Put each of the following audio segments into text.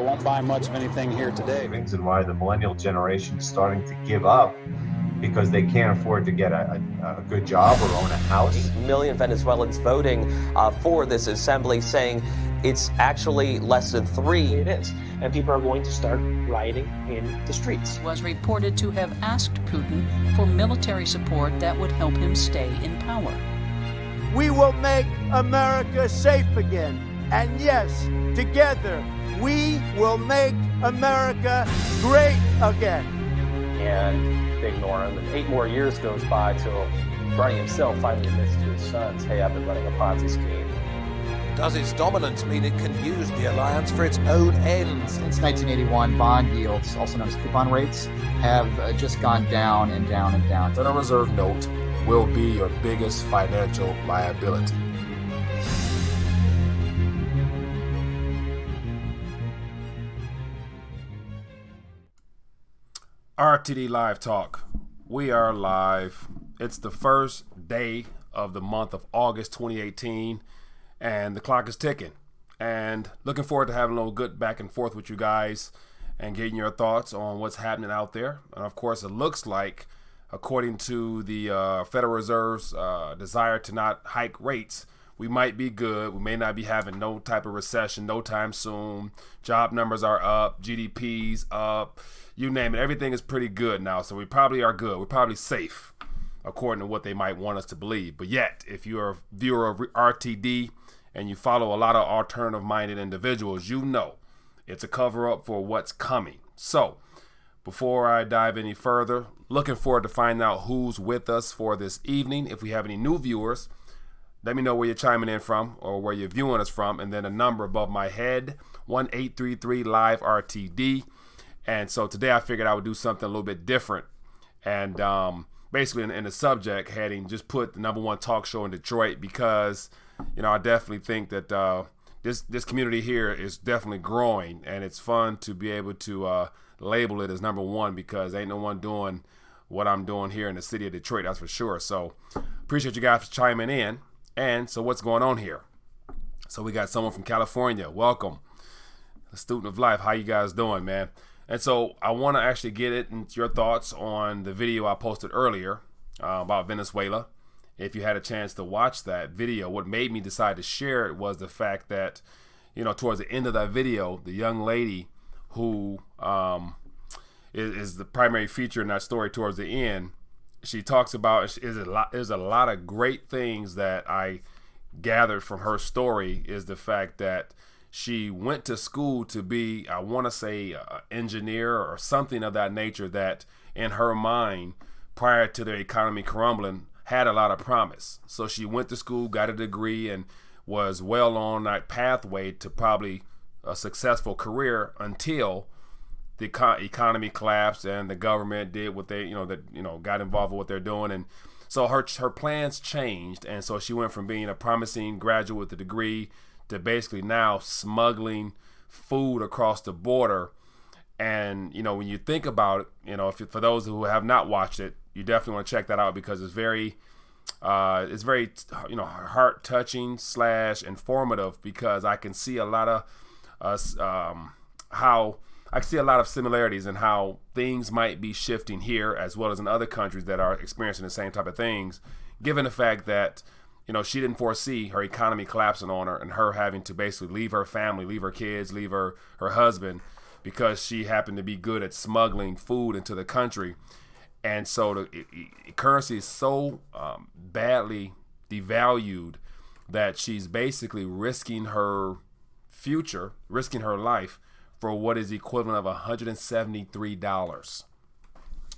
Won't buy much of anything here today. And why the millennial generation is starting to give up because they can't afford to get a good job or own a house. 8 million Venezuelans voting for this assembly, saying it's actually less than 3. It is. And people are going to start rioting in the streets. Was reported to have asked Putin for military support that would help him stay in power. We will make America safe again. And yes, together, we will make America great again. And they ignore him. And 8 more years goes by till Bernie himself finally admits to his sons, hey, I've been running a Ponzi scheme. Does its dominance mean it can use the alliance for its own ends? Since 1981, bond yields, also known as coupon rates, have just gone down and down and down. The Federal Reserve note will be your biggest financial liability. RTD Live Talk. We are live. It's the first day of the month of August 2018, and the clock is ticking. And looking forward to having a little good back and forth with you guys and getting your thoughts on what's happening out there. And of course, it looks like, according to the Federal Reserve's desire to not hike rates, we might be good. We may not be having no type of recession no time soon. Job numbers are up. GDP's up. You name it. Everything is pretty good now. So we probably are good. We're probably safe, according to what they might want us to believe. But yet, if you're a viewer of RTD and you follow a lot of alternative-minded individuals, you know it's a cover-up for what's coming. So before I dive any further, looking forward to find out who's with us for this evening. If we have any new viewers, let me know where you're chiming in from or where you're viewing us from, and then a number above my head, 1-833-LIVE-RTD. And so today I figured I would do something a little bit different, and basically in the subject heading, just put the #1 talk show in Detroit, because I definitely think that this community here is definitely growing, and it's fun to be able to label it as #1, because ain't no one doing what I'm doing here in the city of Detroit, that's for sure. So appreciate you guys for chiming in. And so what's going on here? So we got someone from California. Welcome, a student of life. How you guys doing, man? And so I want to actually get into your thoughts on the video I posted earlier about Venezuela. If you had a chance to watch that video, what made me decide to share it was the fact that, towards the end of that video, the young lady who is the primary feature in that story towards the end, she talks about, there's a lot of great things that I gathered from her story, is the fact that she went to school to be, I want to say, an engineer or something of that nature, that in her mind, prior to the economy crumbling, had a lot of promise. So she went to school, got a degree, and was well on that pathway to probably a successful career until the economy collapsed and the government did what they, got involved with what they're doing. And so her plans changed. And so she went from being a promising graduate with a degree to basically now smuggling food across the border. And, when you think about it, for those who have not watched it, you definitely want to check that out, because it's very heart touching / informative, because I can see a lot of I see a lot of similarities in how things might be shifting here, as well as in other countries that are experiencing the same type of things, given the fact that, she didn't foresee her economy collapsing on her and her having to basically leave her family, leave her kids, leave her husband, because she happened to be good at smuggling food into the country. And so the currency is so badly devalued that she's basically risking her future, risking her life, for what is the equivalent of $173.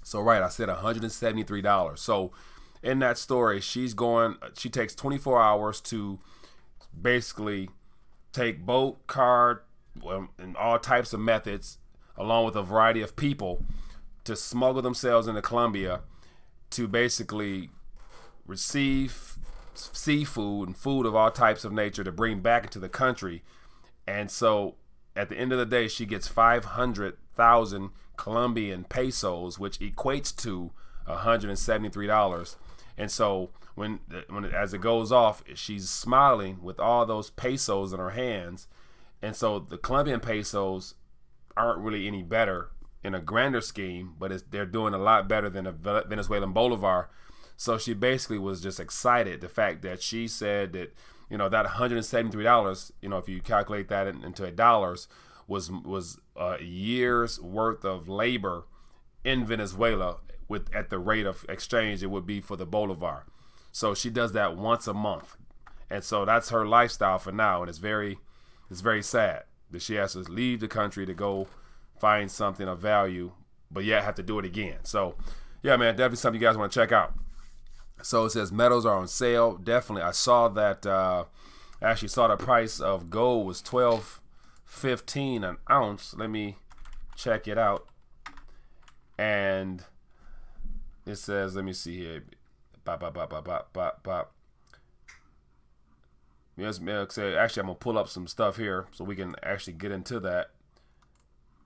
So right, I said $173. So in that story, she takes 24 hours to basically take boat, car, and all types of methods, along with a variety of people, to smuggle themselves into Colombia to basically receive seafood and food of all types of nature to bring back into the country. And so at the end of the day, she gets 500,000 Colombian pesos, which equates to $173. And so as it goes off, she's smiling with all those pesos in her hands. And so the Colombian pesos aren't really any better in a grander scheme, but they're doing a lot better than a Venezuelan bolivar. So she basically was just excited. The fact that she said that, that $173, if you calculate that into dollars, was a year's worth of labor in Venezuela at the rate of exchange it would be for the bolivar. So she does that once a month. And so that's her lifestyle for now. And it's very sad that she has to leave the country to go find something of value, but yet have to do it again. So yeah, man, definitely something you guys want to check out. So it says metals are on sale. Definitely. I saw that, actually saw the price of gold was $12.15 an ounce. Let me check it out. And it says, let me see here. Yes, actually, I'm gonna pull up some stuff here so we can actually get into that,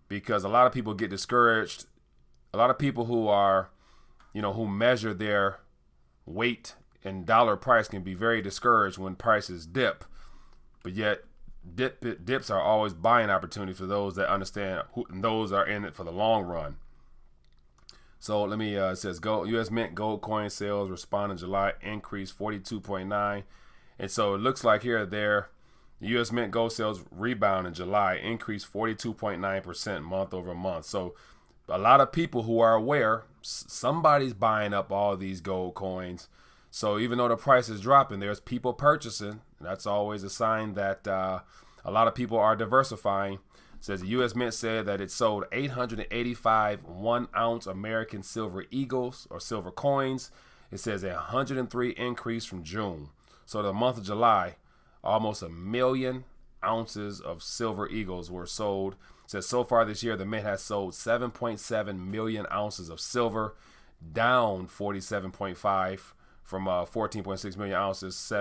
because a lot of people get discouraged. A lot of people who are, who measure their weight in dollar price can be very discouraged when prices dip, but yet dips are always buying opportunity for those that understand and those are in it for the long run. So let me, it says gold, U.S. Mint gold coin sales respond in July, increased 42.9. And so it looks like here the U.S. Mint gold sales rebound in July, increased 42.9% month over month. So a lot of people who are aware, somebody's buying up all these gold coins. So even though the price is dropping, there's people purchasing. That's always a sign that a lot of people are diversifying. It says the U.S. Mint said that it sold 885 1-ounce American silver eagles or silver coins. It says a 103 increase from June. So the month of July, almost 1 million ounces of silver eagles were sold. It says so far this year, the Mint has sold 7.7 million ounces of silver, down 47.5 from 14.6 million ounces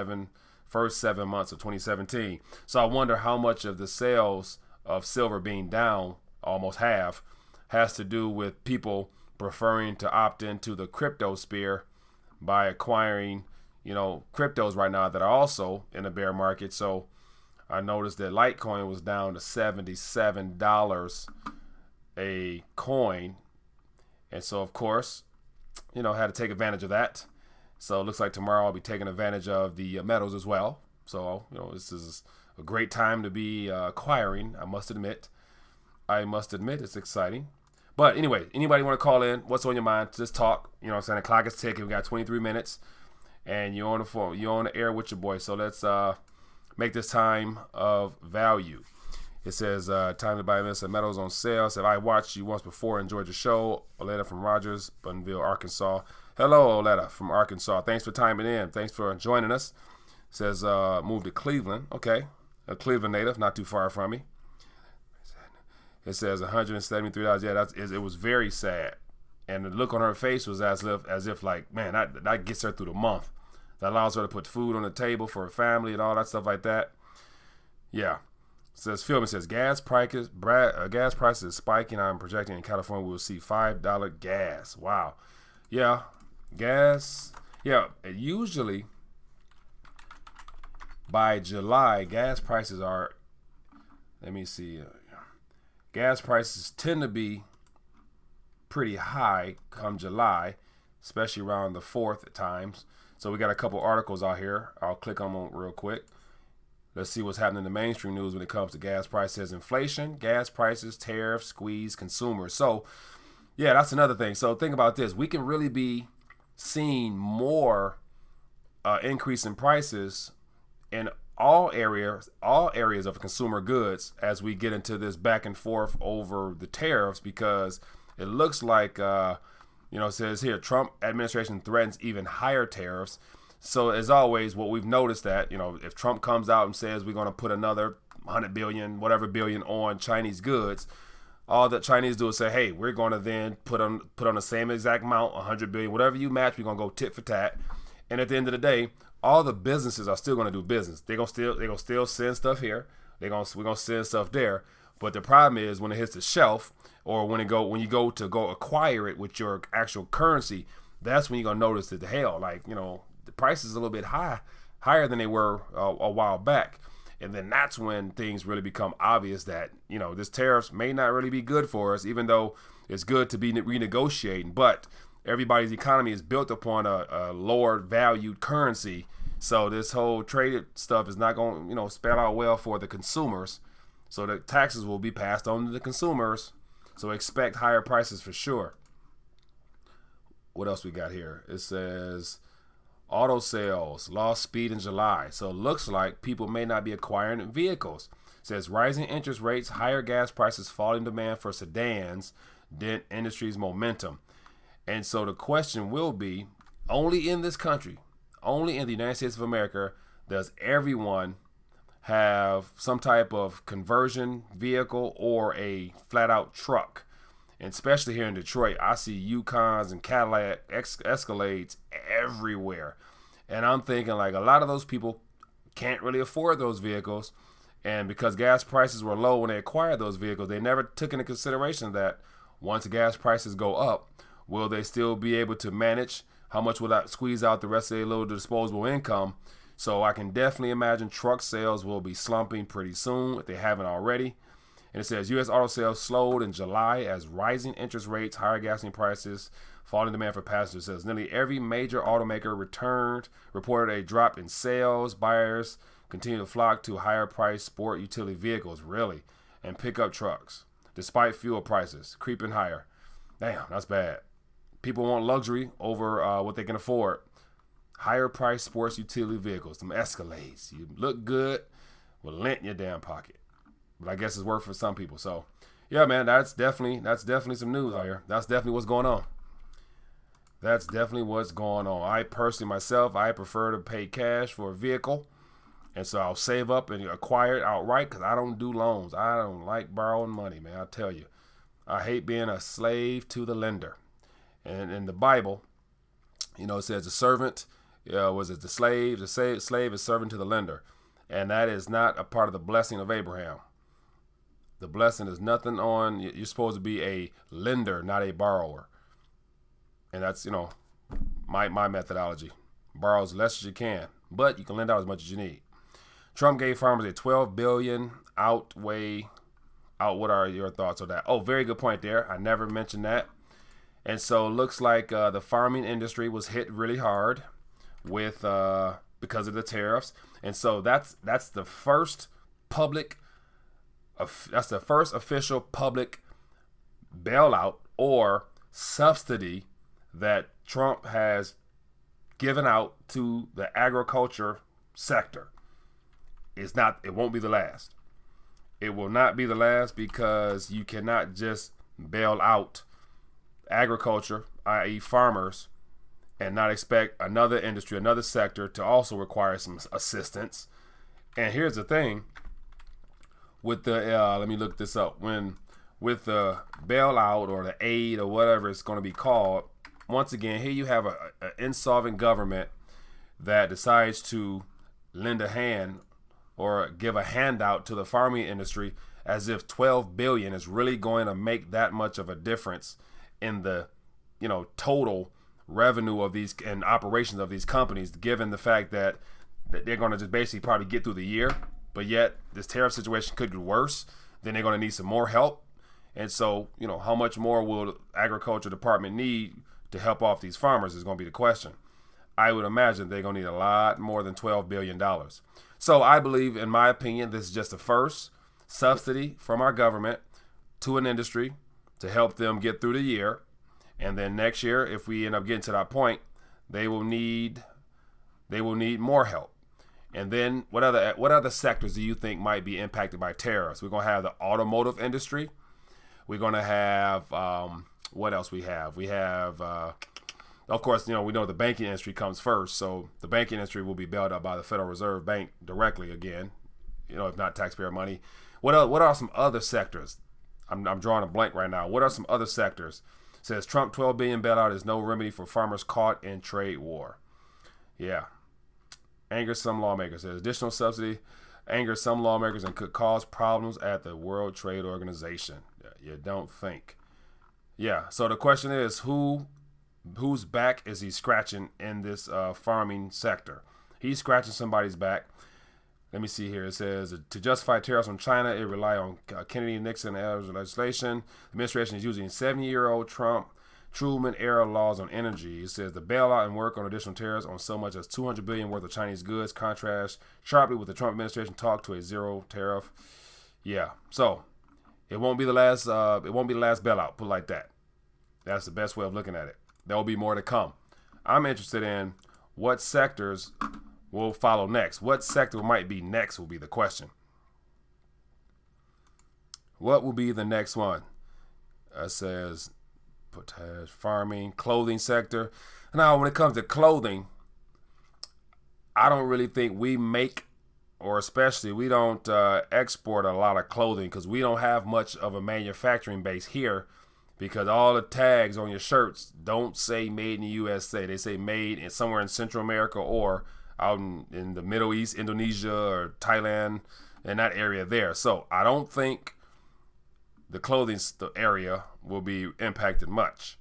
first 7 months of 2017. So I wonder how much of the sales of silver being down almost half has to do with people preferring to opt into the crypto sphere by acquiring, cryptos right now that are also in a bear market. So I noticed that Litecoin was down to $77 a coin. And so, of course, had to take advantage of that. So it looks like tomorrow I'll be taking advantage of the metals as well. So, this is a great time to be acquiring, I must admit. It's exciting. But anyway, anybody want to call in? What's on your mind? Just talk. The clock is ticking. We got 23 minutes. And you're on the phone. You're on the air with your boy. So let's make this time of value. It says, time to buy Mr. Metals on sale. Said, I watched you once before, enjoyed the show. Oleta from Rogers, Bunville, Arkansas. Hello, Oleta from Arkansas. Thanks for timing in. Thanks for joining us. Says, moved to Cleveland. Okay. A Cleveland native, not too far from me. It says $173. Yeah, it was very sad. And the look on her face was as if like, man, that gets her through the month. That allows her to put food on the table for her family and all that stuff like that. Yeah. It says, Philman says, gas prices is spiking. I'm projecting in California we will see $5 gas. Wow. Yeah. Gas. Yeah. Usually by July, gas prices are, let me see. Gas prices tend to be pretty high come July, especially around the 4th at times. So we got a couple articles out here. I'll click on them real quick. Let's see what's happening in the mainstream news when it comes to gas prices. Inflation, gas prices, tariffs, squeeze consumers. So yeah, that's another thing. So think about this. We can really be seeing more increase in prices in all areas of consumer goods as we get into this back and forth over the tariffs, because it looks like, it says here, Trump administration threatens even higher tariffs. So as always, what we've noticed that, if Trump comes out and says we're going to put another 100 billion, whatever billion on Chinese goods, all the Chinese do is say, hey, we're going to then put on the same exact amount, 100 billion, whatever you match, we're going to go tit for tat. And at the end of the day, all the businesses are still going to do business. They're going to still send stuff here. We're going to send stuff there. But the problem is when it hits the shelf, or when you go to acquire it with your actual currency, that's when you're going to notice that the price is a little bit higher than they were a while back. And then that's when things really become obvious that, this tariffs may not really be good for us, even though it's good to be renegotiating. But everybody's economy is built upon a lower valued currency. So this whole trade stuff is not going to, spell out well for the consumers. So the taxes will be passed on to the consumers. So expect higher prices for sure. What else we got here? It says auto sales lost speed in July. So it looks like people may not be acquiring vehicles. It says rising interest rates, higher gas prices, falling demand for sedans dent industry's momentum. And so the question will be, only in this country, only in the United States of America, does everyone have some type of conversion vehicle or a flat out truck. And especially here in Detroit, I see Yukons and Cadillac Escalades everywhere. And I'm thinking like a lot of those people can't really afford those vehicles. And because gas prices were low when they acquired those vehicles, they never took into consideration that once gas prices go up, will they still be able to manage? How much will that squeeze out the rest of their little disposable income? So I can definitely imagine truck sales will be slumping pretty soon if they haven't already. And it says U.S. auto sales slowed in July as rising interest rates, higher gasoline prices, falling demand for passengers. It says nearly every major automaker reported a drop in sales. Buyers continue to flock to higher priced sport utility vehicles, really, and pickup trucks, despite fuel prices creeping higher. Damn, that's bad. People want luxury over what they can afford. Higher priced sports utility vehicles, some Escalades. You look good with lint in your damn pocket. But I guess it's worth for some people. So, yeah, man, that's definitely some news out here. That's definitely what's going on. That's definitely what's going on. I personally, myself, I prefer to pay cash for a vehicle. And so I'll save up and acquire it outright because I don't do loans. I don't like borrowing money, man. I tell you. I hate being a slave to the lender. And in the Bible, it says the servant, the slave? The slave is servant to the lender. And that is not a part of the blessing of Abraham. The blessing is nothing on, you're supposed to be a lender, not a borrower. And that's, my methodology. Borrow as less as you can, but you can lend out as much as you need. Trump gave farmers a $12 billion out. What are your thoughts on that? Oh, very good point there. I never mentioned that. And so it looks like the farming industry was hit really hard with because of the tariffs. And so that's the first official public bailout or subsidy that Trump has given out to the agriculture sector. It won't be the last. It will not be the last because you cannot just bail out agriculture, i.e. farmers, and not expect another industry, another sector to also require some assistance. And here's the thing with the, let me look this up. With the bailout or the aid or whatever it's going to be called, once again, here you have an insolvent government that decides to lend a hand or give a handout to the farming industry as if $12 billion is really going to make that much of a difference in the, total revenue of these and operations of these companies, given the fact that they're going to just basically probably get through the year, but yet this tariff situation could get worse. Then they're going to need some more help. And so, how much more will the agriculture department need to help off these farmers is going to be the question. I would imagine they're going to need a lot more than $12 billion. So I believe, in my opinion, this is just the first subsidy from our government to an industry to help them get through the year. And then next year, if we end up getting to that point, they will need more help. And then what other sectors do you think might be impacted by tariffs? We're going to have the automotive industry. We're going to have, what else we have? We have, of course, we know the banking industry comes first. So the banking industry will be bailed out by the Federal Reserve Bank directly again, if not taxpayer money. What are some other sectors? I'm drawing a blank right now. What are some other sectors? It says Trump $12 billion bailout is no remedy for farmers caught in trade war. Yeah. Angers some lawmakers. Says additional subsidy angers some lawmakers and could cause problems at the World Trade Organization. You don't think. Yeah. So the question is, whose back is he scratching in this farming sector? He's scratching somebody's back. Let me see here. It says, to justify tariffs on China, it relied on Kennedy-Nixon legislation. The administration is using 7-year-old Truman-era laws on energy. It says the bailout and work on additional tariffs on so much as $200 billion worth of Chinese goods contrasts sharply with the Trump administration talk to a zero tariff. Yeah, so it won't be the last. It won't be the last bailout. Put it like that. That's the best way of looking at it. There will be more to come. I'm interested in what sectors will follow next. What sector might be next will be the question. What will be the next one? It says potash, farming, clothing sector. Now, when it comes to clothing, I don't really think we make, or especially we don't export a lot of clothing because we don't have much of a manufacturing base here, because all the tags on your shirts don't say made in the USA. They say made in somewhere in Central America or out in the Middle East, Indonesia or Thailand, in that area there. So I don't think the clothing area will be impacted much.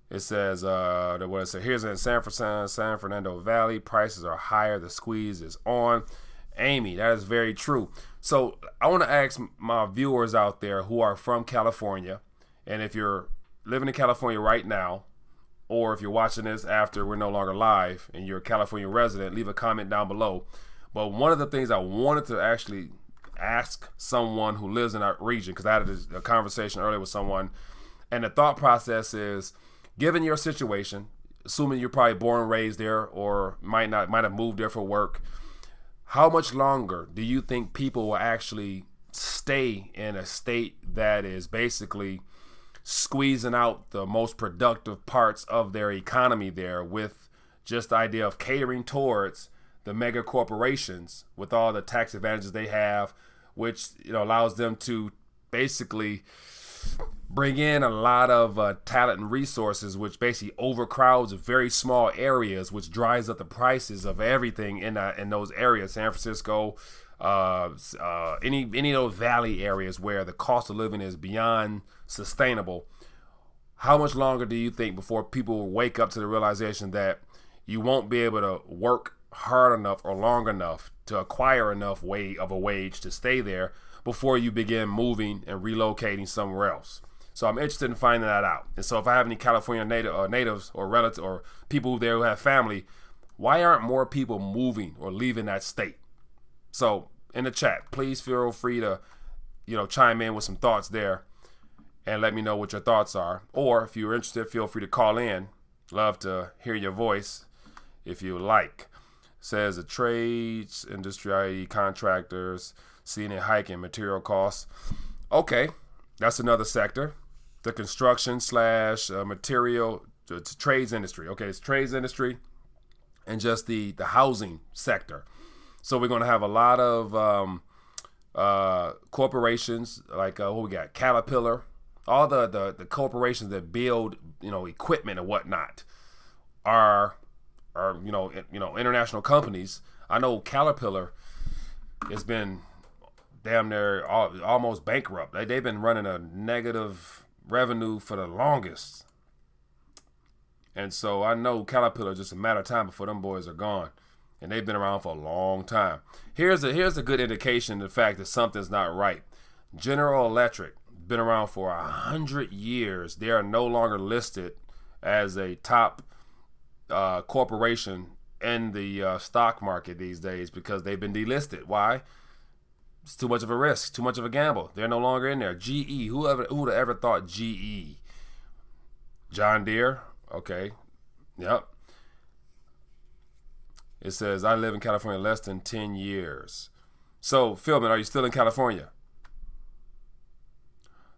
It says, here's in San Fernando Valley, prices are higher, the squeeze is on. Amy, that is very true. So I want to ask my viewers out there who are from California, and if you're living in California right now, or if you're watching this after we're no longer live and you're a California resident, leave a comment down below. But one of the things I wanted to actually ask someone who lives in our region, because I had a conversation earlier with someone, and the thought process is, given your situation, assuming you're probably born and raised there or might have moved there for work, how much longer do you think people will actually stay in a state that is basically squeezing out the most productive parts of their economy there, with just the idea of catering towards the mega corporations with all the tax advantages they have, which allows them to basically bring in a lot of talent and resources, which basically overcrowds very small areas, which drives up the prices of everything in those areas. San Francisco, any of those valley areas where the cost of living is beyond sustainable. How much longer do you think before people will wake up to the realization that you won't be able to work hard enough or long enough to acquire enough wage to stay there before you begin moving and relocating somewhere else? So I'm interested in finding that out. And so if I have any California natives or relatives or people there who have family, why aren't more people moving or leaving that state? So in the chat, please feel free to chime in with some thoughts there and let me know what your thoughts are. Or if you're interested, feel free to call in. Love to hear your voice if you like. Says the trades industry, i.e. contractors, seeing a hike in material costs. Okay, that's another sector. The construction / material, trades industry. Okay, it's trades industry and just the housing sector. So we're going to have a lot of corporations like what we got, Caterpillar, all the corporations that build equipment and whatnot are international companies. I know Caterpillar has been damn near almost bankrupt. They've been running a negative revenue for the longest, and so I know Caterpillar just a matter of time before them boys are gone. And they've been around for a long time. Here's a good indication of the fact that something's not right. General Electric, been around for 100 years. They are no longer listed as a top corporation in the stock market these days because they've been delisted. Why? It's too much of a risk, too much of a gamble. They're no longer in there. GE, who would have ever thought GE? John Deere, okay, yep. It says, I live in California less than 10 years. So, Philman, are you still in California?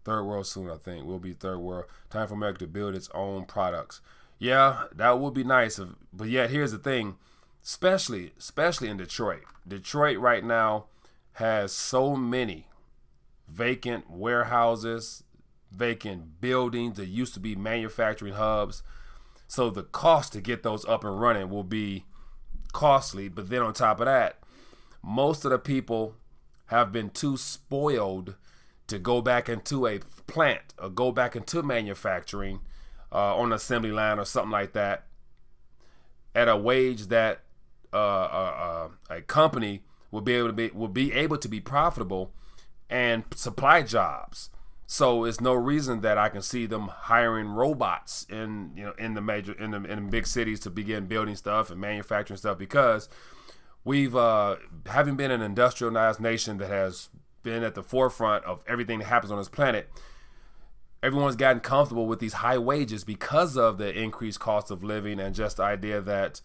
Third world soon, I think. We'll be third world. Time for America to build its own products. Yeah, that would be nice. But yet, here's the thing. Especially in Detroit. Detroit right now has so many vacant warehouses, vacant buildings that used to be manufacturing hubs. So the cost to get those up and running will be costly. But then on top of that, most of the people have been too spoiled to go back into a plant or go back into manufacturing on an assembly line or something like that at a wage that a company will be able to be profitable and supply jobs. So it's no reason that I can see them hiring robots in the big cities to begin building stuff and manufacturing stuff, because we've having been an industrialized nation that has been at the forefront of everything that happens on this planet. Everyone's gotten comfortable with these high wages because of the increased cost of living and just the idea that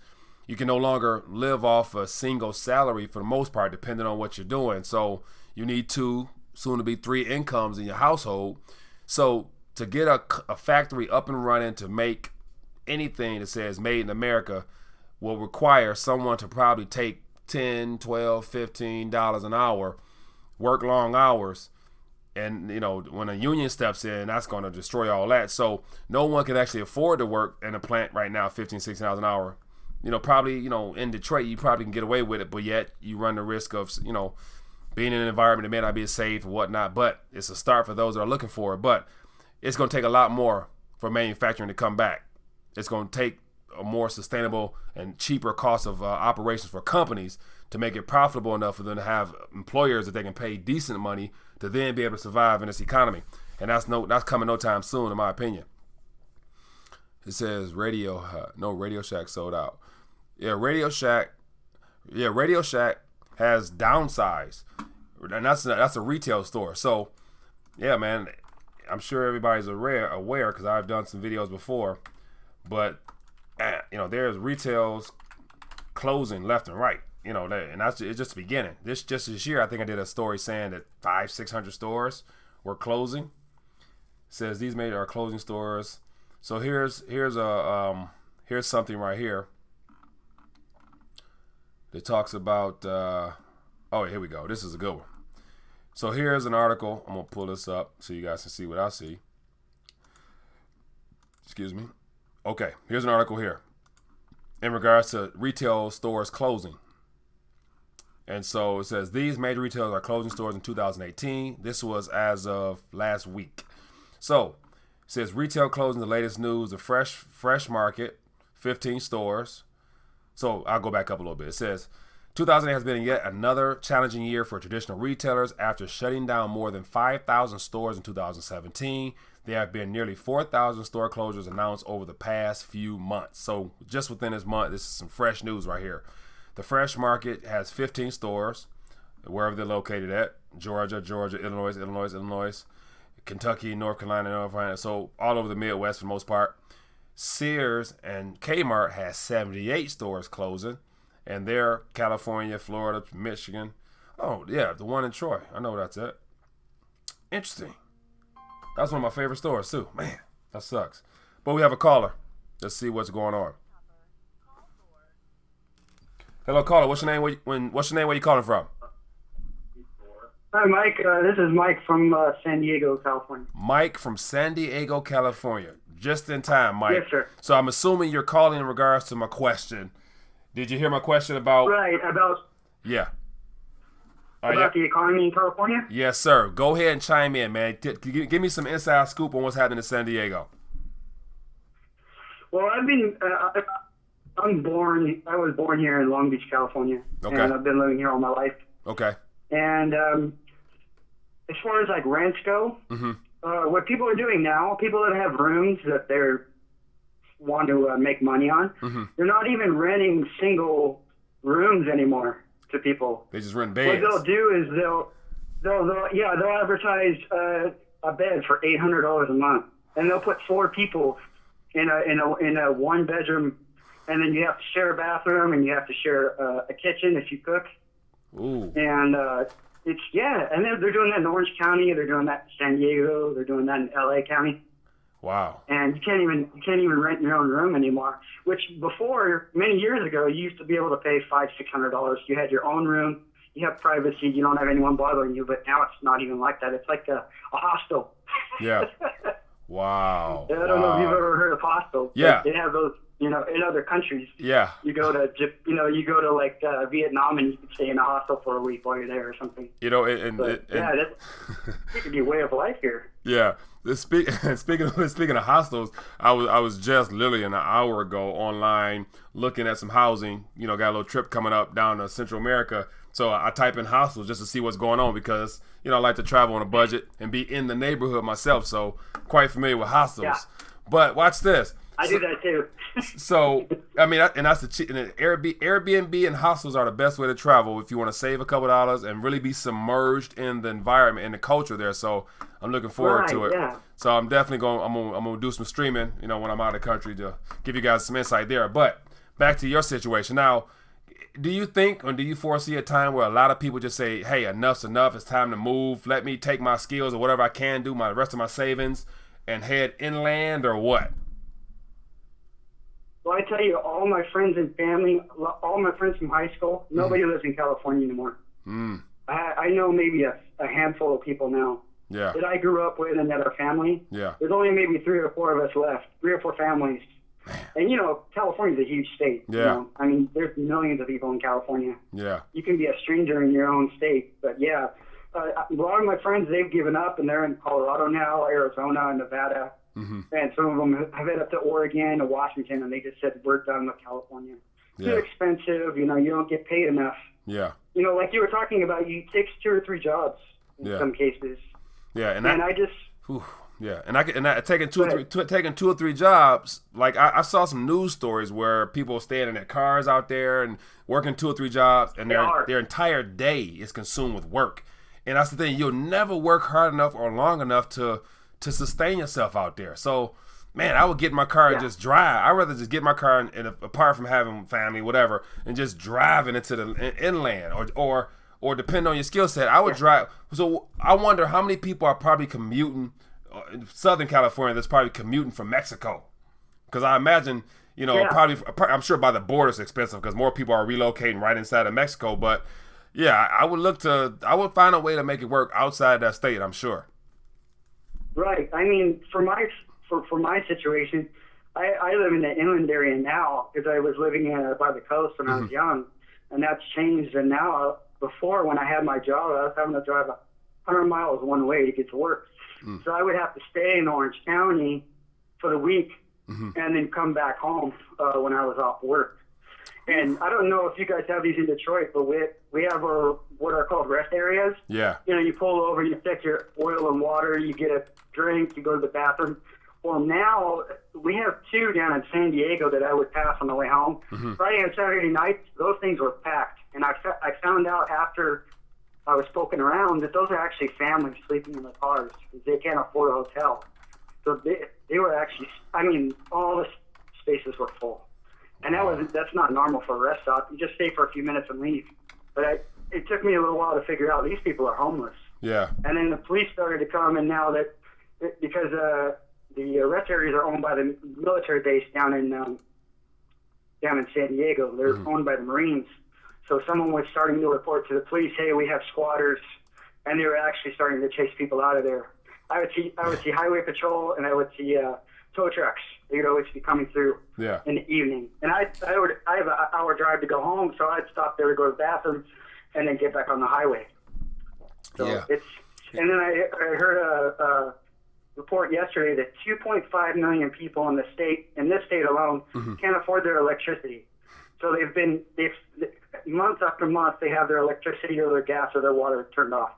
you can no longer live off a single salary for the most part, depending on what you're doing. So you need 2, soon to be 3 incomes in your household. So to get a factory up and running to make anything that says made in America will require someone to probably take $10, $12, $15 an hour, work long hours. And, when a union steps in, that's going to destroy all that. So no one can actually afford to work in a plant right now, $15, $16 an hour. Probably, in Detroit, you probably can get away with it, but yet you run the risk of, being in an environment that may not be as safe and whatnot. But it's a start for those that are looking for it. But it's going to take a lot more for manufacturing to come back. It's going to take a more sustainable and cheaper cost of operations for companies to make it profitable enough for them to have employers that they can pay decent money to then be able to survive in this economy. And that's coming no time soon, in my opinion. It says Radio Shack sold out. Radio Shack has downsized, and that's a retail store. So, yeah, man, I'm sure everybody's aware because I've done some videos before, but there's retails closing left and right. And it's just the beginning. This year, I think I did a story saying that 500-600 stores were closing. It says these major are closing stores. So here's something right here. It talks about, here we go. This is a good one. So here's an article. I'm going to pull this up so you guys can see what I see. Excuse me. Okay, here's an article here in regards to retail stores closing. And so it says these major retailers are closing stores in 2018. This was as of last week. So it says retail closing, the latest news, the Fresh Market, 15 stores. So I'll go back up a little bit. It says 2008 has been yet another challenging year for traditional retailers. After shutting down more than 5,000 stores in 2017, there have been nearly 4,000 store closures announced over the past few months. So just within this month, this is some fresh news right here. The Fresh Market has 15 stores, wherever they're located at. Georgia, Illinois, Kentucky, North Carolina, so all over the Midwest for the most part. Sears and Kmart has 78 stores closing, and they're California, Florida, Michigan. Oh, yeah, the one in Troy. I know that's it. Interesting. That's one of my favorite stores, too. Man, that sucks. But we have a caller. Let's see what's going on. Hello, caller. What's your name? Where you calling from? Hi, Mike. This is Mike from San Diego, California. Mike from San Diego, California. Just in time, Mike. Yes, sir. So I'm assuming you're calling in regards to my question. Did you hear my question about? Right, about. Yeah. About the economy in California? Yes, sir. Go ahead and chime in, man. Give me some inside scoop on what's happening in San Diego. Well, I was born here in Long Beach, California. Okay. And I've been living here all my life. Okay. And as far as like rents go, what people are doing now, people that have rooms that they're want to make money on, they're not even renting single rooms anymore to people. They just rent beds. What they'll do is they'll advertise a bed for $800 a month, and they'll put 4 people in a 1-bedroom, and then you have to share a bathroom and you have to share a kitchen if you cook. Ooh. And and they're doing that in Orange County, they're doing that in San Diego, they're doing that in LA County. Wow. And you can't even rent your own room anymore. Which before, many years ago, you used to be able to pay $500-$600. You had your own room, you have privacy, you don't have anyone bothering you. But now it's not even like that. It's like a hostel. Yeah. Wow. I don't know if you've ever heard of hostels. Yeah. They have those, in other countries. Yeah. You go to like Vietnam and you can stay in a hostel for a week while you're there or something. That could be a way of life here. Yeah. Speaking of hostels, I was just literally an hour ago online looking at some housing. Got a little trip coming up down to Central America, So I type in hostels just to see what's going on because, you know, I like to travel on a budget and be in the neighborhood myself. So quite familiar with hostels. Yeah. But watch this. I do that too. So, I mean, and that's Airbnb and hostels are the best way to travel if you want to save a couple dollars and really be submerged in the environment and the culture there. So I'm looking forward to it. Yeah. So I'm definitely I'm gonna do some streaming, you know, when I'm out of the country to give you guys some insight there. But back to your situation now. Do you think, or do you foresee a time where a lot of people just say, hey, enough's enough, it's time to move, let me take my skills or whatever I can do, my rest of my savings, and head inland, or what? Well, I tell you, all my friends and family, all my friends from high school, nobody lives in California anymore. I know maybe a handful of people now that I grew up with and that are family. Yeah. There's only maybe 3 or 4 of us left, 3 or 4 families. And, you know, California's a huge state. Yeah. You know? I mean, there's millions of people in California. Yeah. You can be a stranger in your own state. But, yeah, a lot of my friends, they've given up, and they're in Colorado now, Arizona, and Nevada. And some of them have headed up to Oregon and Washington, and they just said, we're done with California. Too expensive. You know, you don't get paid enough. Yeah. You know, like you were talking about, you take 2 or 3 jobs in some cases. Yeah. And I just... Yeah, and taking two or three jobs. Like I saw some news stories where people staying in their cars out there and working 2 or 3 jobs, and their entire day is consumed with work. And that's the thing; you'll never work hard enough or long enough to sustain yourself out there. So, man, I would get in my car and just drive. I'd rather just get in my car and apart from having family, whatever, and just driving into the inland or depending on your skill set, I would drive. So I wonder how many people are probably commuting. In Southern California, that's probably commuting from Mexico, because I imagine, you know, probably I'm sure by the border it's expensive because more people are relocating right inside of Mexico. But yeah, I would find a way to make it work outside that state. I'm sure. Right. I mean, for my situation, I live in the inland area now because I was living by the coast when I was young, and that's changed. And now, before when I had my job, I was having to drive 100 miles one way to get to work. So I would have to stay in Orange County for the week and then come back home when I was off work. And I don't know if you guys have these in Detroit, but we have what are called rest areas. Yeah. You know, you pull over, you take your oil and water, you get a drink, you go to the bathroom. Well, now we have 2 down in San Diego that I would pass on the way home. Friday and Saturday nights, those things were packed. And I found out after I was poking around that those are actually families sleeping in the cars because they can't afford a hotel. So they were actually, I mean, all the spaces were full. And that's not normal for a rest stop. You just stay for a few minutes and leave. But it took me a little while to figure out these people are homeless. Yeah. And then the police started to come, and now that because the rest areas are owned by the military base down in San Diego, they're owned by the Marines. So someone was starting to report to the police, hey, we have squatters, and they were actually starting to chase people out of there. I would see highway patrol, and I would see tow trucks. They'd always be coming through in the evening. And I have an hour drive to go home, so I'd stop there to go to the bathroom and then get back on the highway. So and then I heard a report yesterday that 2.5 million people in this state alone can't afford their electricity. So they've month after month they have their electricity or their gas or their water turned off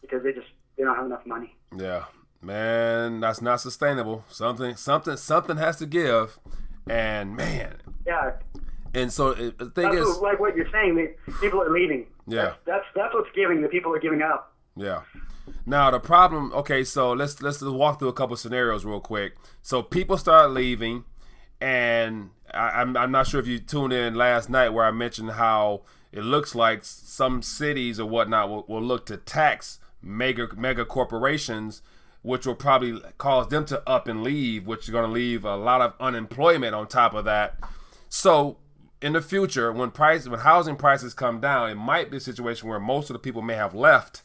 because they don't have enough money. Yeah, man, that's not sustainable. Something has to give, and man. Yeah. And so the thing is, like what you're saying, people are leaving. Yeah. That's what's giving. The people are giving up. Yeah. Now the problem. Okay, so let's walk through a couple scenarios real quick. So people start leaving, and I'm not sure if you tuned in last night where I mentioned how it looks like some cities or whatnot will look to tax mega corporations, which will probably cause them to up and leave, which is going to leave a lot of unemployment on top of that. So in the future, when housing prices come down, it might be a situation where most of the people may have left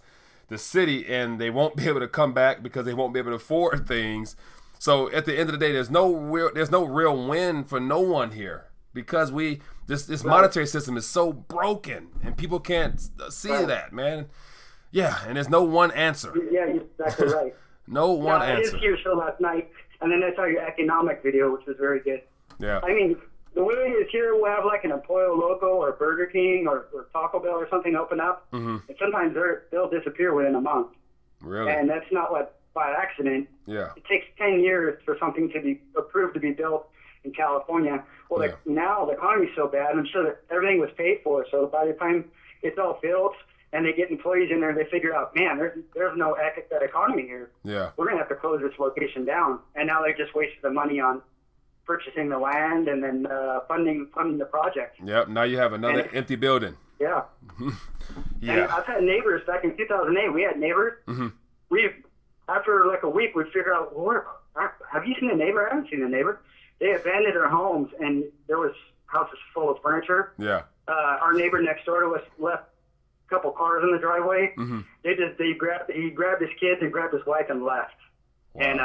the city and they won't be able to come back because they won't be able to afford things. So at the end of the day, there's no real win for no one here because this monetary system is so broken and people can't see that, man. Yeah, and there's no one answer. Yeah, you're exactly right. No one answer. I did see your show last night, and then I saw your economic video, which was very good. Yeah. I mean, the way it is here, we'll have like an Pollo Loco or Burger King or Taco Bell or something open up, and sometimes they'll disappear within a month. Really? And that's not by accident. Yeah. It takes 10 years for something to be approved to be built in California. Well, now the economy's so bad, I'm sure that everything was paid for. So by the time it's all built and they get employees in there, they figure out, man, there's no economy here. Yeah. We're going to have to close this location down. And now they just wasted the money on purchasing the land and then funding the project. Yep. Now you have another empty building. Yeah. Yeah. And I've had neighbors back in 2008. We had neighbors. After like a week, we figured out, have you seen a neighbor? I haven't seen a neighbor. They abandoned their homes, and there was houses full of furniture. Yeah. Our neighbor next door to us left a couple cars in the driveway. He grabbed his kids and grabbed his wife and left. Wow. And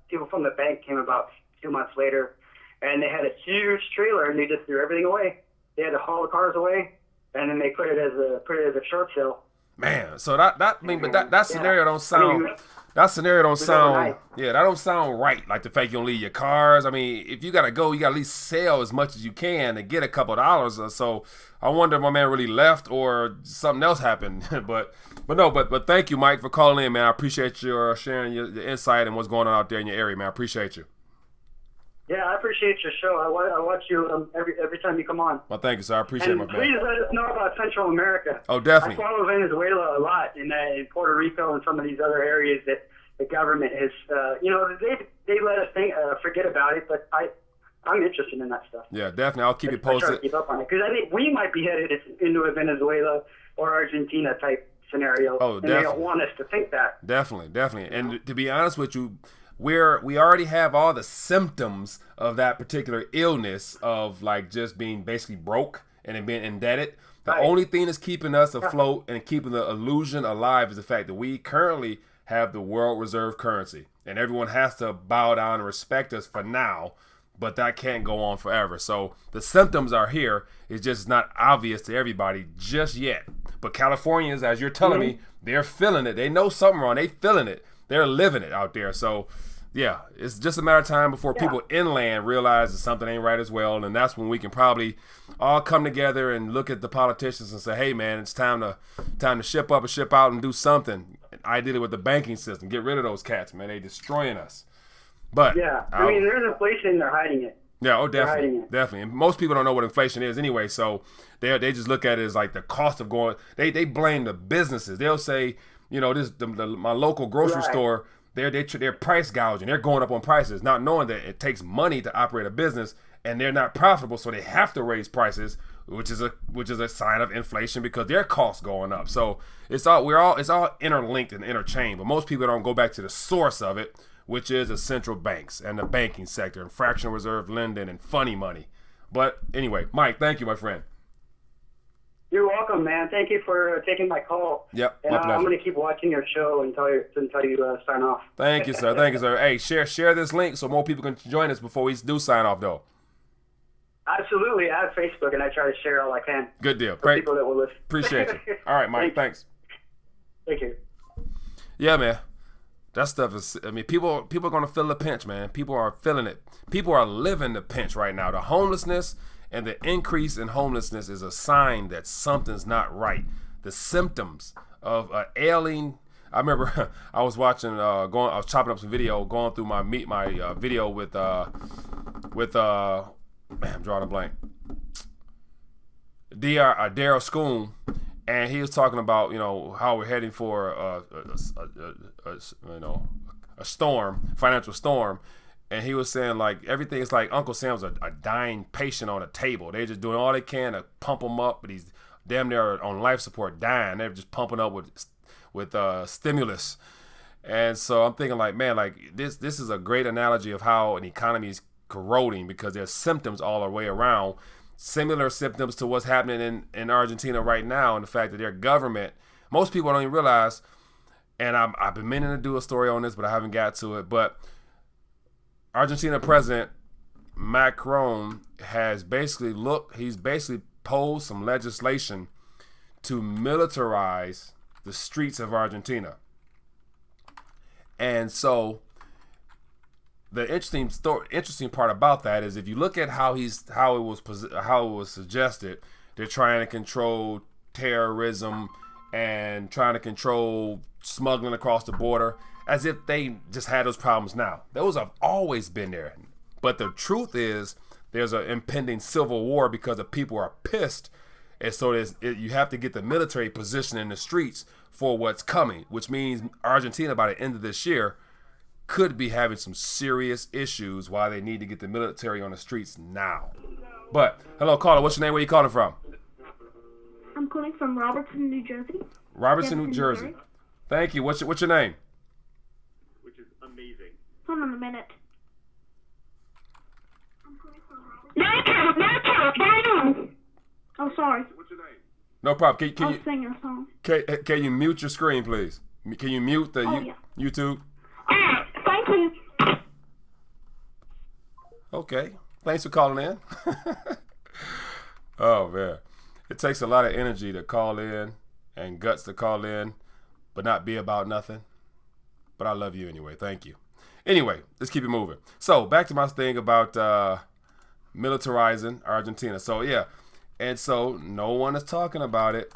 people from the bank came about 2 months later, and they had a huge trailer, and they just threw everything away. They had to haul the cars away, and then they put it as a short sale. Man, so that scenario don't sound. That scenario don't sound. Yeah, that don't sound right. Like the fact you don't leave your cars. I mean, if you gotta go, you gotta at least sell as much as you can and get a couple of dollars or so. I wonder if my man really left or something else happened. but thank you, Mike, for calling in, man. I appreciate your sharing your insight and what's going on out there in your area, man. I appreciate you. Yeah, I appreciate your show. I watch you every time you come on. Well, thank you, sir. I appreciate it, my man. Please let us know about Central America. Oh, definitely. I follow Venezuela a lot, in Puerto Rico and some of these other areas that the government has, they let us forget about it, but I'm interested in that stuff. Yeah, definitely. I'll keep you posted. I try to keep up on it, because I think we might be headed into a Venezuela or Argentina type scenario. Oh, definitely. And they don't want us to think that. Definitely. And to be honest with you, we already have all the symptoms of that particular illness of like just being basically broke and being indebted. The only thing that's keeping us afloat and keeping the illusion alive is the fact that we currently have the world reserve currency, and everyone has to bow down and respect us for now, but that can't go on forever. So the symptoms are here. It's just not obvious to everybody just yet. But Californians, as you're telling me, they're feeling it. They know something wrong. They feeling it. They're living it out there. So yeah, it's just a matter of time before people inland realize that something ain't right as well. And that's when we can probably all come together and look at the politicians and say, hey, man, it's time to ship up and ship out and do something. I did it with the banking system. Get rid of those cats, man. They destroying us. But I mean, there's inflation. They're hiding it. Yeah, definitely. And most people don't know what inflation is anyway, so they just look at it as like the cost of going. They blame the businesses. They'll say, my local grocery store, they're price gouging. They're going up on prices, not knowing that it takes money to operate a business, and they're not profitable, so they have to raise prices, which is a sign of inflation because their costs going up. So it's all interlinked and interchained, but most people don't go back to the source of it, which is the central banks and the banking sector and fractional reserve lending and funny money. But anyway, Mike, thank you, my friend. You're welcome, man. Thank you for taking my call. Yep, and my pleasure. I'm going to keep watching your show until you sign off. Thank you, sir. Thank you, sir. Hey, share this link so more people can join us before we do sign off, though. Absolutely. I have Facebook, and I try to share all I can. Good deal. For people that will listen. Appreciate you. All right, Mike. Thanks. Thank you. Yeah, man. That stuff is, I mean, people are going to feel the pinch, man. People are feeling it. People are living the pinch right now. The homelessness and the increase in homelessness is a sign that something's not right. The symptoms of ailing. I remember I was watching, I was chopping up some video, going through my video with man, I'm drawing a blank. Daryl Schoon, and he was talking about how we're heading for a storm, financial storm, and he was saying like everything is like Uncle Sam's a dying patient on a table. They're just doing all they can to pump him up, but he's damn near on life support, dying. They're just pumping up with stimulus, and so I'm thinking like, man, like this is a great analogy of how an economy is corroding because there's symptoms all the way around, similar symptoms to what's happening in Argentina right now, and the fact that their government, most people don't even realize, and I've been meaning to do a story on this, but I haven't got to it, but Argentina President Macron has basically posed some legislation to militarize the streets of Argentina. And so the interesting part about that is if you look at how it was suggested, they're trying to control terrorism and trying to control smuggling across the border, as if they just had those problems now. Those have always been there. But the truth is, there's an impending civil war because the people are pissed, and so you have to get the military position in the streets for what's coming, which means Argentina by the end of this year could be having some serious issues why they need to get the military on the streets now. But hello, caller, what's your name? Where you calling from? I'm calling from Robertson, New Jersey. Robertson, New Jersey. Thank you. What's your name? Which is amazing. Hold on a minute. No. Oh, sorry. What's your name? No problem. I was singing a song. Can you mute your screen, please? Can you mute the YouTube? Thank you. Okay. Thanks for calling in. Oh, man. It takes a lot of energy to call in and guts to call in, but not be about nothing. But I love you anyway. Thank you. Anyway, let's keep it moving. So back to my thing about militarizing Argentina. So, yeah. And so no one is talking about it.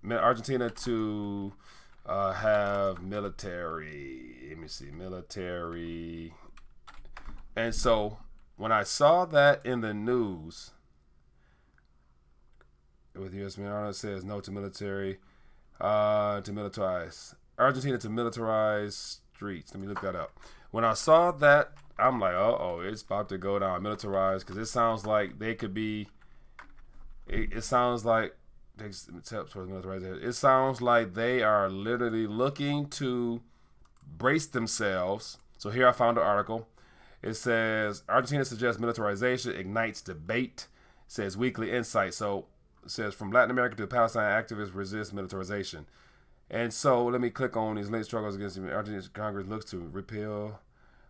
Argentina to have military. Let me see. Military. And so when I saw that in the news, with U.S. Army, it says no to military, to militarize. Argentina to militarize streets. Let me look that up. When I saw that, I'm like, it's about to go down, militarized, because it sounds like they could be, it sounds like, it sounds like they are literally looking to brace themselves. So here I found an article. It says, Argentina suggests militarization ignites debate. It says Weekly Insight. So it says, from Latin America to Palestine, activists resist militarization. And so let me click on these late struggles against the Argentine Congress looks to repeal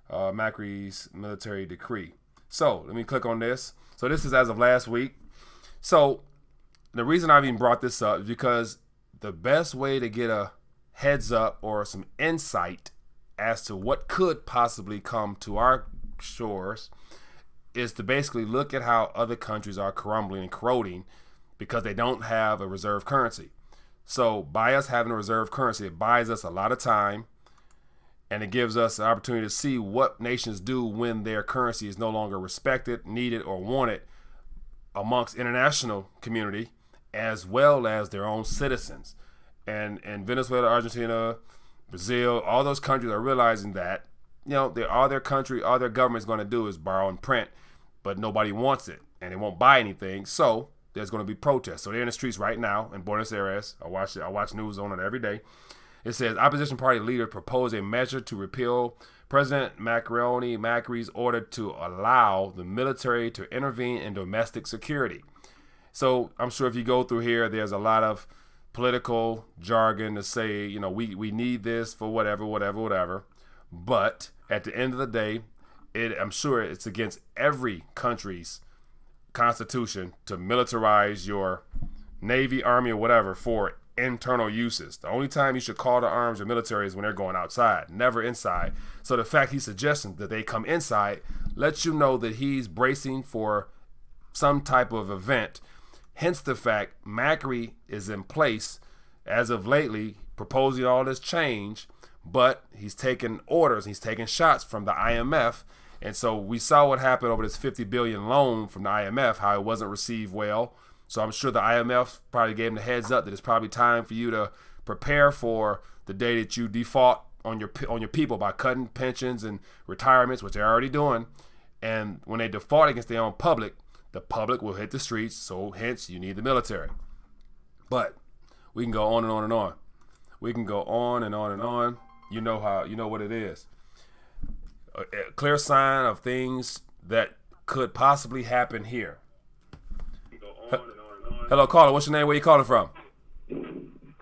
Macri's military decree. So let me click on this. So this is as of last week. So the reason I've even brought this up is because the best way to get a heads up or some insight as to what could possibly come to our shores is to basically look at how other countries are crumbling and corroding because they don't have a reserve currency. So by us having a reserve currency, it buys us a lot of time, and it gives us an opportunity to see what nations do when their currency is no longer respected, needed, or wanted amongst international community, as well as their own citizens. And Venezuela, Argentina, Brazil, all those countries are realizing that, all their country, all their government is going to do is borrow and print, but nobody wants it, and they won't buy anything. So there's going to be protests. So they're in the streets right now in Buenos Aires. I watch news on it every day. It says opposition party leader proposed a measure to repeal President Macri's order to allow the military to intervene in domestic security. So I'm sure if you go through here, there's a lot of political jargon to say, we need this for whatever. But at the end of the day, I'm sure it's against every country's constitution to militarize your Navy, Army, or whatever for internal uses. The only time you should call to arms your military is when they're going outside, never inside. So the fact he's suggesting that they come inside lets you know that he's bracing for some type of event. Hence the fact Macri is in place as of lately proposing all this change, but he's taking orders, he's taking shots from the IMF. And so we saw what happened over this $50 billion loan from the IMF, how it wasn't received well. So I'm sure the IMF probably gave him the heads up that it's probably time for you to prepare for the day that you default on your people by cutting pensions and retirements, which they're already doing. And when they default against their own public, the public will hit the streets. So hence you need the military. But we can go on and on and on. We can go on and on and on. You know what it is. A clear sign of things that could possibly happen here. Hello, caller. What's your name? Where you calling from?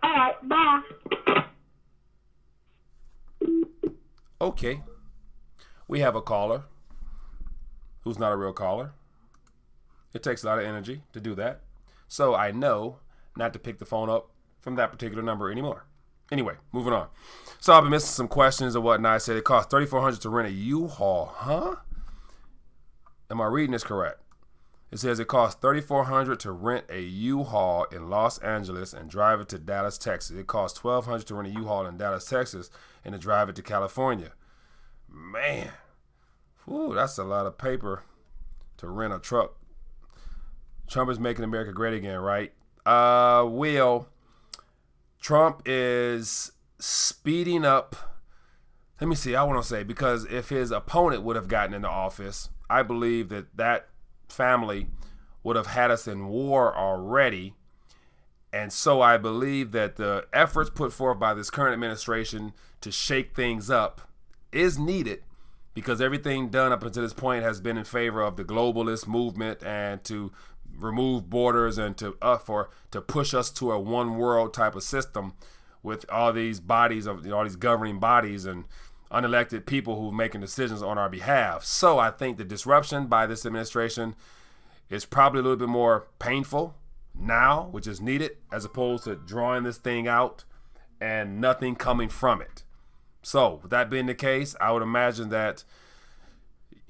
All right, bye. Okay. We have a caller who's not a real caller. It takes a lot of energy to do that. So I know not to pick the phone up from that particular number anymore. Anyway, moving on. So I've been missing some questions and whatnot. I said it costs $3,400 to rent a U-Haul. Huh? Am I reading this correct? It says it costs $3,400 to rent a U-Haul in Los Angeles and drive it to Dallas, Texas. It costs $1,200 to rent a U-Haul in Dallas, Texas, and to drive it to California. Man, whew, that's a lot of paper to rent a truck. Trump is making America great again, right? Will, Trump is speeding up. Let me see. I want to say, because if his opponent would have gotten into office, I believe that family would have had us in war already. And so I believe that the efforts put forth by this current administration to shake things up is needed, because everything done up until this point has been in favor of the globalist movement and to remove borders and to push us to a one world type of system with all these bodies of all these governing bodies and unelected people who are making decisions on our behalf. So I think the disruption by this administration is probably a little bit more painful now, which is needed, as opposed to drawing this thing out and nothing coming from it. So with that being the case, I would imagine that,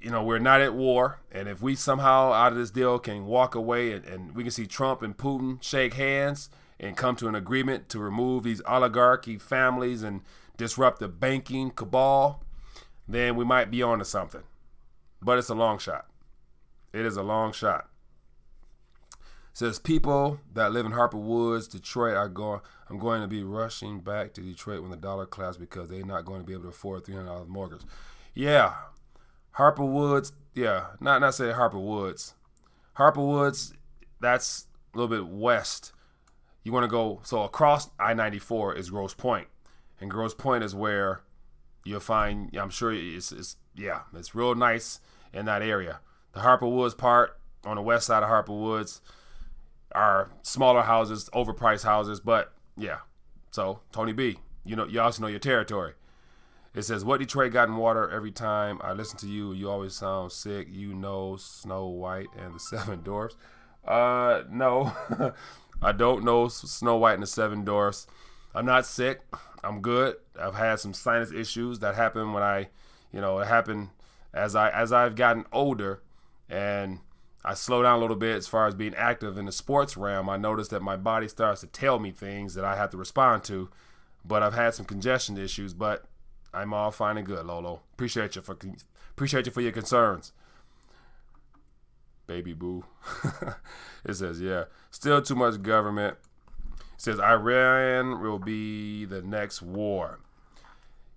we're not at war. And if we somehow out of this deal can walk away and we can see Trump and Putin shake hands and come to an agreement to remove these oligarchy families and disrupt the banking cabal, then we might be on to something. But it's a long shot. It is a long shot. It says people that live in Harper Woods, Detroit, I'm going to be rushing back to Detroit when the dollar collapses because they're not going to be able to afford $300 mortgage. Yeah. Harper Woods, yeah, not say Harper Woods. Harper Woods, that's a little bit west. You want to go, so across I-94 is Grosse Pointe. And Grosse Pointe is where you'll find, I'm sure it's real nice in that area. The Harper Woods part on the west side of Harper Woods are smaller houses, overpriced houses, but yeah. So Tony B, you also know your territory. It says, what Detroit got in water every time I listen to you? You always sound sick. Snow White and the Seven Dwarfs. No, I don't know Snow White and the Seven Dwarfs. I'm not sick. I'm good. I've had some sinus issues that happened when it happened as I've gotten older and I slow down a little bit as far as being active in the sports realm. I noticed that my body starts to tell me things that I have to respond to, but I've had some congestion issues, but I'm all fine and good, Lolo. Appreciate you for your concerns. Baby boo. It says, yeah, still too much government. It says Iran will be the next war.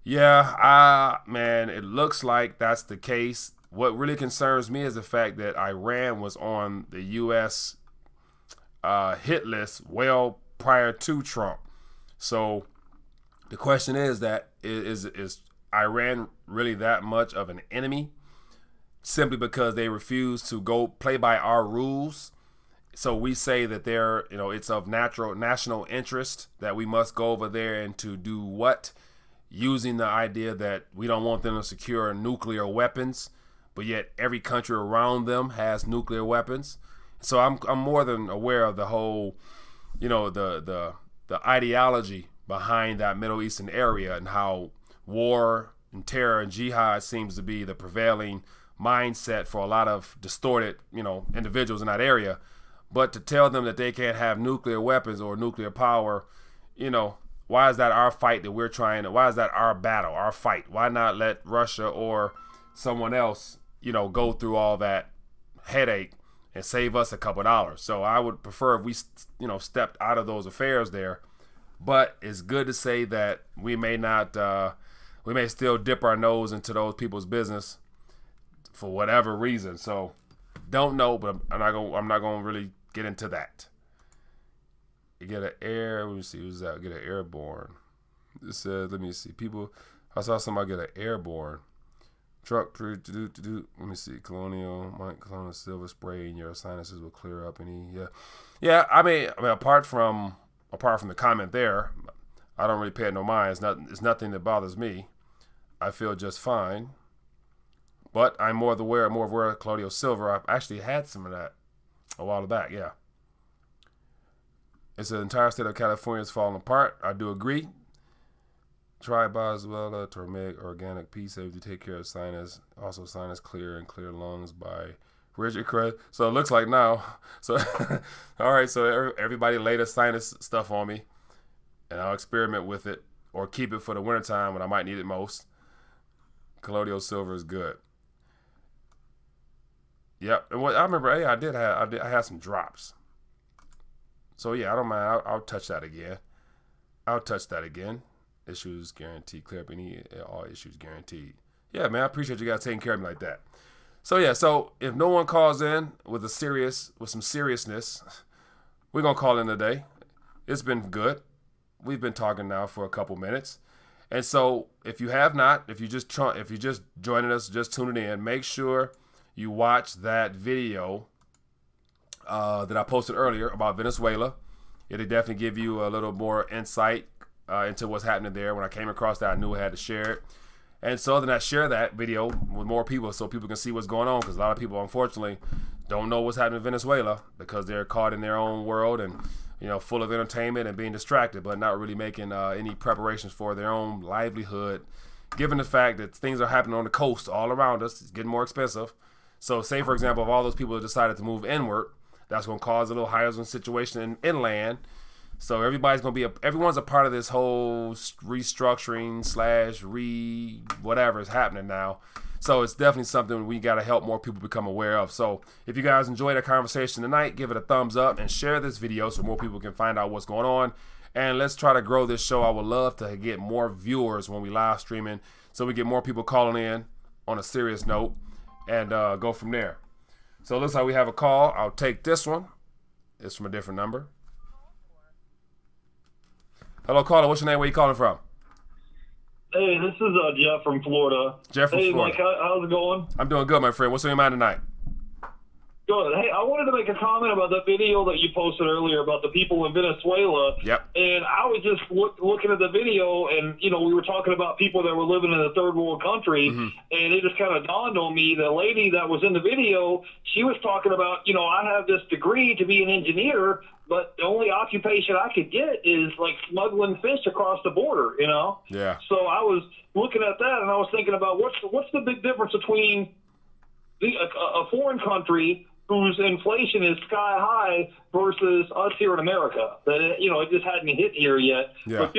Yeah, man, it looks like that's the case. What really concerns me is the fact that Iran was on the U.S. Hit list well prior to Trump. So the question is is Iran really that much of an enemy simply because they refuse to go play by our rules? So we say that it's of national interest that we must go over there and to do what? Using the idea that we don't want them to secure nuclear weapons, but yet every country around them has nuclear weapons. So I'm more than aware of the whole, the ideology behind that Middle Eastern area and how war and terror and jihad seems to be the prevailing mindset for a lot of distorted, individuals in that area. But to tell them that they can't have nuclear weapons or nuclear power, why is that our fight that we're trying to, why is that our battle, our fight? Why not let Russia or someone else, go through all that headache and save us a couple dollars? So I would prefer if we, stepped out of those affairs there. But it's good to say that we may still dip our nose into those people's business for whatever reason. So don't know, but I'm not gonna really get into that. You get let me see, who's that? Get an airborne. It says, let me see. I saw somebody get an airborne truck. Let me see. Colonial silver spray in your sinuses will clear up any. Yeah. I mean, apart from the comment there, I don't really pay it no mind. It's nothing that bothers me. I feel just fine. But I'm more aware of Colonial Silver. I've actually had some of that a while back, yeah. It's the entire state of California is falling apart. I do agree. Try Boswellia, Turmeric, Organic, Pea Safety, take care of sinus. Also sinus clear and clear lungs by Richard Crest. So it looks like now. So, all right, so everybody lay the sinus stuff on me, and I'll experiment with it or keep it for the wintertime when I might need it most. Colloidal silver is good. Yep, and what I remember, I had some drops. So yeah, I don't mind. I'll touch that again. Issues guaranteed. Clear up all issues guaranteed. Yeah, man, I appreciate you guys taking care of me like that. So yeah, so if no one calls in with some seriousness, we're gonna call in today. It's been good. We've been talking now for a couple minutes, and so if you just joining us, just tuning in, make sure you watch that video that I posted earlier about Venezuela. It'll definitely give you a little more insight into what's happening there. When I came across that, I knew I had to share it. And so then I share that video with more people so people can see what's going on, because a lot of people, unfortunately, don't know what's happening in Venezuela because they're caught in their own world and, full of entertainment and being distracted, but not really making any preparations for their own livelihood, given the fact that things are happening on the coast all around us. It's getting more expensive. So say, for example, if all those people decided to move inward, that's going to cause a little higher situation inland. So everyone's a part of this whole restructuring / whatever is happening now. So it's definitely something we got to help more people become aware of. So if you guys enjoyed our conversation tonight, give it a thumbs up and share this video so more people can find out what's going on. And let's try to grow this show. I would love to get more viewers when we live streaming, so we get more people calling in on a serious note and go from there. So it looks like we have a call. I'll take this one. It's from a different number. Hello, caller. What's your name? Where you calling from? Hey, this is Jeff from Florida. Jeff from Florida. Hey, Mike, how's it going? I'm doing good, my friend. What's on your mind tonight? Good. Hey, I wanted to make a comment about that video that you posted earlier about the people in Venezuela. Yep. And I was just looking at the video, and, we were talking about people that were living in a third world country, and it just kind of dawned on me, the lady that was in the video, she was talking about, I have this degree to be an engineer, but the only occupation I could get is, like, smuggling fish across the border, Yeah. So I was looking at that, and I was thinking about what's the big difference between a foreign country whose inflation is sky high versus us here in America. That it just hadn't hit here yet. Yeah. But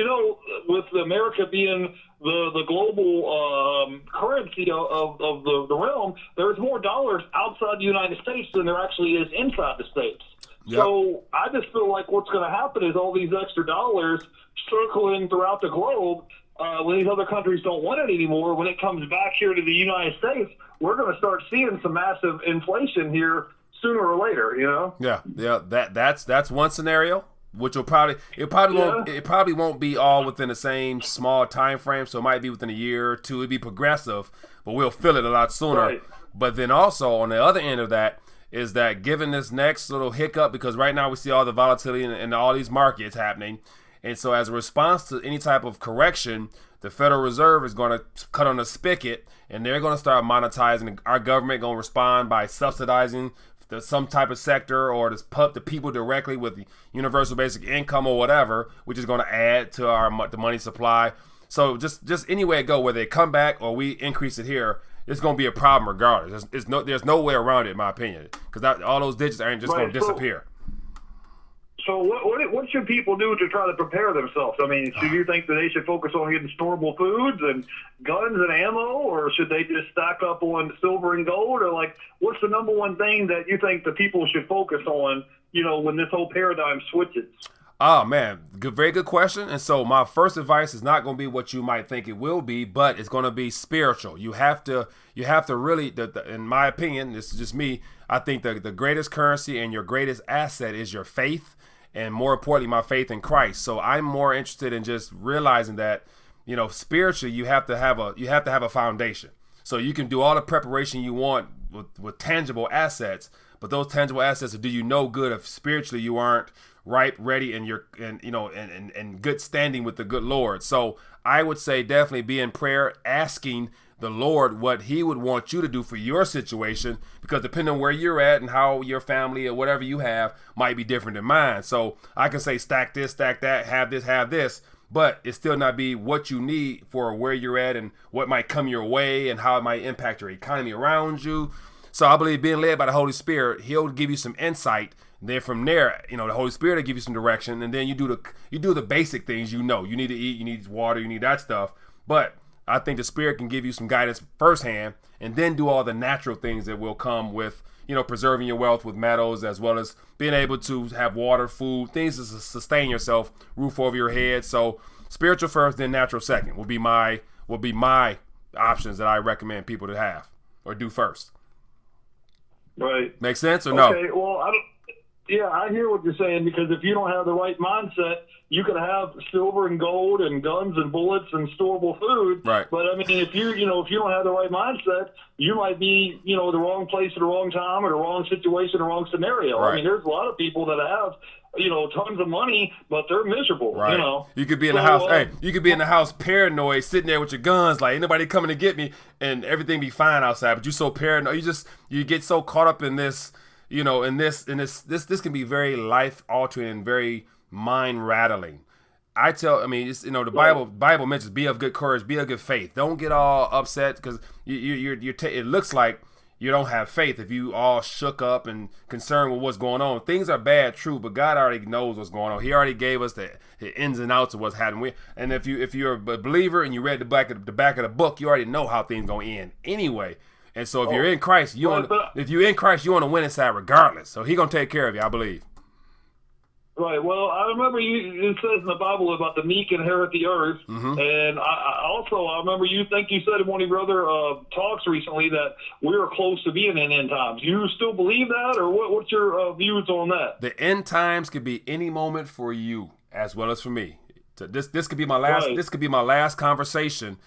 with America being the global currency of the realm, there's more dollars outside the United States than there actually is inside the states. Yep. So I just feel like what's going to happen is all these extra dollars circling throughout the globe. When these other countries don't want it anymore, when it comes back here to the United States, we're going to start seeing some massive inflation here sooner or later, Yeah. That's one scenario, which it probably won't be all within the same small time frame. So it might be within a year or two. It'd be progressive, but we'll feel it a lot sooner. Right. But then also on the other end of that is that given this next little hiccup, because right now we see all the volatility in all these markets happening, and so as a response to any type of correction, the Federal Reserve is going to cut on the spigot, and they're going to start monetizing. Our government going to respond by subsidizing some type of sector, or to pump the people directly with universal basic income or whatever, which is going to add to the money supply. So just any way it go, whether they come back or we increase it here, it's going to be a problem regardless. There's no way around it, in my opinion, because all those digits aren't just going to disappear. So what should people do to try to prepare themselves? I mean, should you think that they should focus on getting storable foods and guns and ammo, or should they just stack up on silver and gold? Or, like, what's the number one thing that you think the people should focus on, when this whole paradigm switches? Oh, man, very good question. And so my first advice is not going to be what you might think it will be, but it's going to be spiritual. You have to really, in my opinion, this is just me, I think the greatest currency and your greatest asset is your faith, and more importantly, my faith in Christ. So I'm more interested in just realizing that, spiritually, you have to have a foundation. So you can do all the preparation you want with tangible assets, but those tangible assets will do you no good if spiritually you aren't ripe, ready, and in good standing with the good Lord. So I would say definitely be in prayer, asking the Lord what he would want you to do for your situation, because depending on where you're at and how your family or whatever you have might be different than mine. So I can say stack this, stack that, have this, but it still not be what you need for where you're at and what might come your way and how it might impact your economy around you. So I believe being led by the Holy Spirit, he'll give you some insight. Then from there, the Holy Spirit will give you some direction, and then you do the basic things. You need to eat, you need water, you need that stuff. But I think the Spirit can give you some guidance firsthand, and then do all the natural things that will come with, preserving your wealth with metals, as well as being able to have water, food, things to sustain yourself, roof over your head. So spiritual first, then natural second will be my options that I recommend people to have or do first. Right. Make sense or no? Okay. Well, I hear what you're saying, because if you don't have the right mindset, you can have silver and gold and guns and bullets and storable food. Right. But I mean, if you don't have the right mindset, you might be, the wrong place at the wrong time, or the wrong situation, the wrong scenario. Right. I mean, there's a lot of people that have, tons of money, but they're miserable. Right. You could be in the house. You could be in the house paranoid, sitting there with your guns, like ain't nobody coming to get me, and everything be fine outside. But you're so paranoid, you get so caught up in this. This can be very life altering and very mind rattling. The Bible mentions be of good courage, be of good faith. Don't get all upset because it looks like you don't have faith if you all shook up and concerned with what's going on. Things are bad, true, but God already knows what's going on. He already gave us the ins and outs of what's happening. And if you're a believer and you read the back of the book, you already know how things gonna end anyway. And so if you're in Christ, you want to win inside regardless. So He gonna take care of you, I believe. Right. Well, I remember it says in the Bible about the meek inherit the earth, and I remember you said in one of your other talks recently that we are close to being in end times. You still believe that, or what's your views on that? The end times could be any moment for you as well as for me. So this could be my last. Right. This could be my last conversation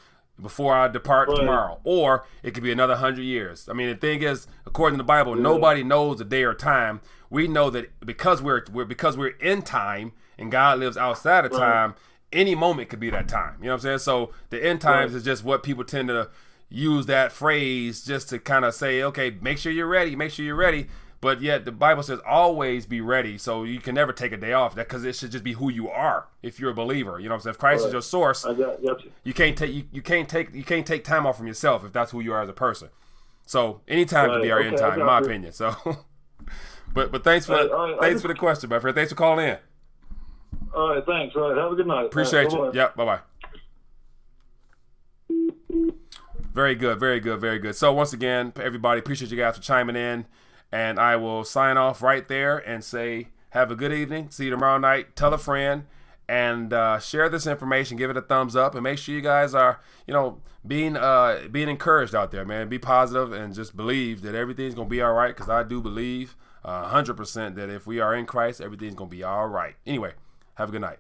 before I depart tomorrow, or it could be another 100 years. I mean, the thing is, according to the Bible, nobody knows the day or time. We know that because we're in time and God lives outside of time, any moment could be that time. You know what I'm saying? So the end times is just what people tend to use that phrase just to kind of say, okay, make sure you're ready. But yet the Bible says always be ready. So you can never take a day off, because it should just be who you are if you're a believer. You know what I'm saying? If Christ is your source, you can't take time off from yourself if that's who you are as a person. So any time could be our end time, in my opinion. So, but thanks for the question, my friend. Thanks for calling in. All right, thanks. All right, have a good night. Appreciate you. Yep, bye-bye. Very good, very good, very good. So once again, everybody, appreciate you guys for chiming in. And I will sign off right there and say, have a good evening. See you tomorrow night. Tell a friend and share this information. Give it a thumbs up and make sure you guys are, being encouraged out there, man. Be positive and just believe that everything's going to be all right, because I do believe 100% that if we are in Christ, everything's going to be all right. Anyway, have a good night.